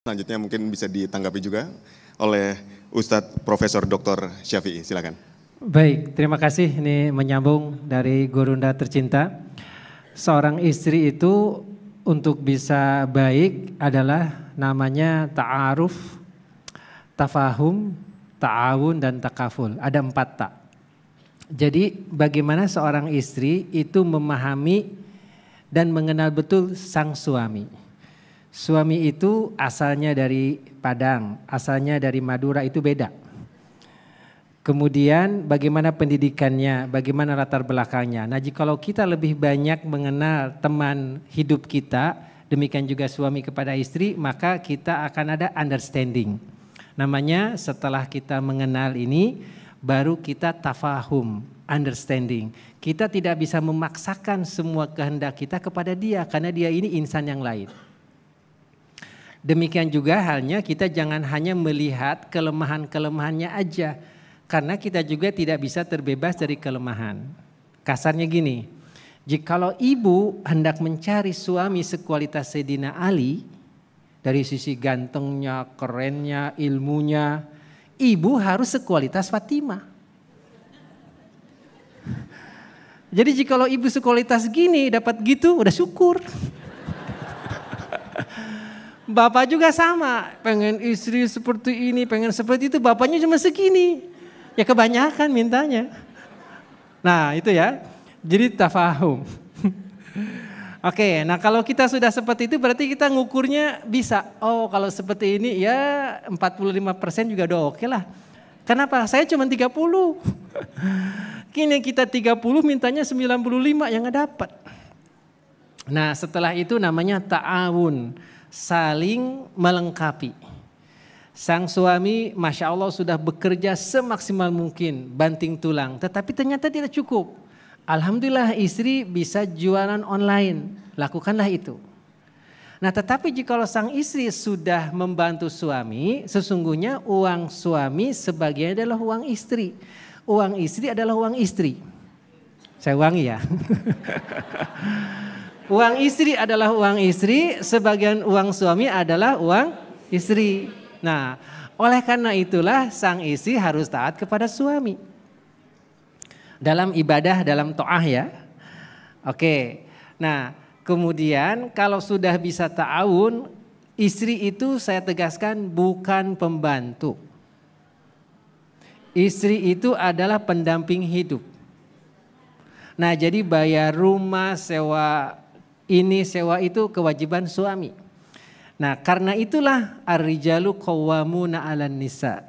Selanjutnya mungkin bisa ditanggapi juga oleh Ustadz Profesor Dr. Syafi'i, silakan. Baik, terima kasih. Ini menyambung dari Gurunda tercinta. Seorang istri itu untuk bisa baik adalah namanya ta'aruf, tafahum, ta'awun, dan takaful. Ada 4 tak. Jadi bagaimana seorang istri itu memahami dan mengenal betul sang suami. Suami itu asalnya dari Padang, asalnya dari Madura, itu beda. Kemudian bagaimana pendidikannya, bagaimana latar belakangnya. Nah, jikalau kita lebih banyak mengenal teman hidup kita, demikian juga suami kepada istri, maka kita akan ada understanding. Namanya setelah kita mengenal ini, baru kita tafahum, understanding. Kita tidak bisa memaksakan semua kehendak kita kepada dia, karena dia ini insan yang lain. Demikian juga halnya kita jangan hanya melihat kelemahan-kelemahannya aja. Karena kita juga tidak bisa terbebas dari kelemahan. Kasarnya gini, jikalau ibu hendak mencari suami sekualitas Sayyidina Ali, dari sisi gantengnya, kerennya, ilmunya, ibu harus sekualitas Fatimah. Jadi jikalau ibu sekualitas gini, dapat gitu, udah syukur. Bapak juga sama, pengen istri seperti ini, pengen seperti itu, bapaknya cuma segini. Ya kebanyakan mintanya. Nah itu ya, jadi tafahum. Oke, nah kalau kita sudah seperti itu berarti kita ngukurnya bisa. Oh kalau seperti ini ya 45% juga udah oke lah. Kenapa? Saya cuma 30. Kini kita 30 mintanya 95 yang nggak dapat. Nah setelah itu namanya ta'awun. Saling melengkapi. Sang suami Masya Allah sudah bekerja semaksimal mungkin, banting tulang. Tetapi ternyata tidak cukup. Alhamdulillah istri bisa jualan online, lakukanlah itu. Nah tetapi jika sang istri sudah membantu suami, sesungguhnya uang suami sebagian adalah uang istri. Uang istri adalah uang istri. Saya ulangi ya. Uang istri adalah uang istri, sebagian uang suami adalah uang istri. Nah, oleh karena itulah sang istri harus taat kepada suami. Dalam ibadah, dalam to'ah ya. Oke, nah kemudian kalau sudah bisa ta'awun, istri itu saya tegaskan bukan pembantu. Istri itu adalah pendamping hidup. Nah jadi bayar rumah, sewa ini, sewa itu kewajiban suami. Nah karena itulah ar-rijalu qawwamuna 'alan nisa.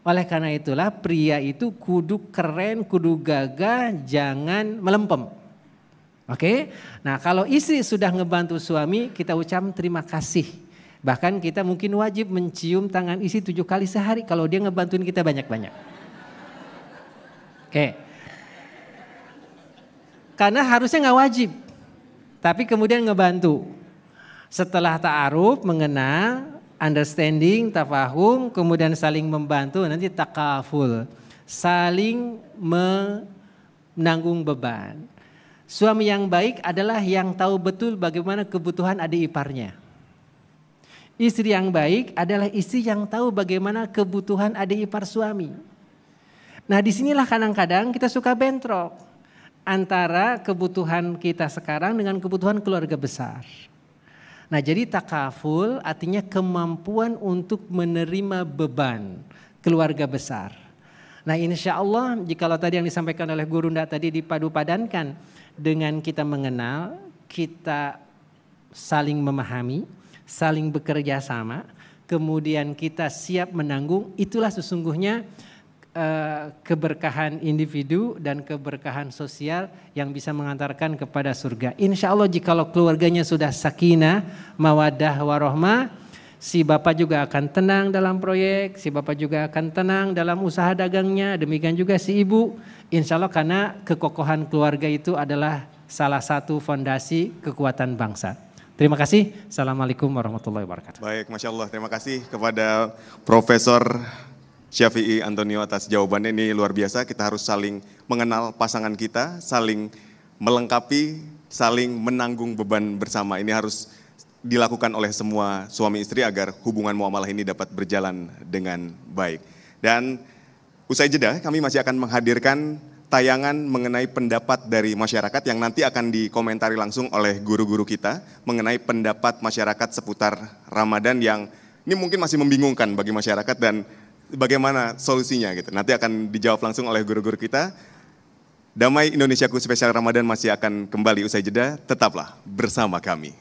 Oleh karena itulah pria itu kudu keren, kudu gagah, jangan melempem. Oke? Nah kalau istri sudah ngebantu suami, kita ucap terima kasih. Bahkan kita mungkin wajib mencium tangan istri 7 kali sehari kalau dia ngebantuin kita banyak-banyak. Oke. Karena harusnya nggak wajib, tapi kemudian ngebantu. Setelah ta'aruf, mengenal, understanding, tafahum, kemudian saling membantu, nanti takaful. Saling menanggung beban. Suami yang baik adalah yang tahu betul bagaimana kebutuhan adik iparnya. Istri yang baik adalah istri yang tahu bagaimana kebutuhan adik ipar suami. Nah disinilah kadang-kadang kita suka bentrok antara kebutuhan kita sekarang dengan kebutuhan keluarga besar. Nah jadi takaful artinya kemampuan untuk menerima beban keluarga besar. Nah insya Allah jikalau tadi yang disampaikan oleh Gurunda tadi dipadu-padankan dengan kita mengenal, kita saling memahami, saling bekerja sama, kemudian kita siap menanggung, itulah sesungguhnya keberkahan individu dan keberkahan sosial yang bisa mengantarkan kepada surga. Insya Allah jikalau keluarganya sudah sakinah, mawaddah, warohmah, si bapak juga akan tenang dalam proyek, si bapak juga akan tenang dalam usaha dagangnya, demikian juga si ibu. Insya Allah karena kekokohan keluarga itu adalah salah satu fondasi kekuatan bangsa. Terima kasih. Assalamualaikum warahmatullahi wabarakatuh. Baik, Masya Allah. Terima kasih kepada Profesor Syafi'i Antonio atas jawabannya. Ini luar biasa, kita harus saling mengenal pasangan kita, saling melengkapi, saling menanggung beban bersama. Ini harus dilakukan oleh semua suami istri agar hubungan muamalah ini dapat berjalan dengan baik. Dan usai jeda kami masih akan menghadirkan tayangan mengenai pendapat dari masyarakat yang nanti akan dikomentari langsung oleh guru-guru kita mengenai pendapat masyarakat seputar Ramadan yang ini mungkin masih membingungkan bagi masyarakat dan bagaimana solusinya gitu. Nanti akan dijawab langsung oleh guru-guru kita. Damai Indonesiaku spesial Ramadan masih akan kembali usai jeda, tetaplah bersama kami.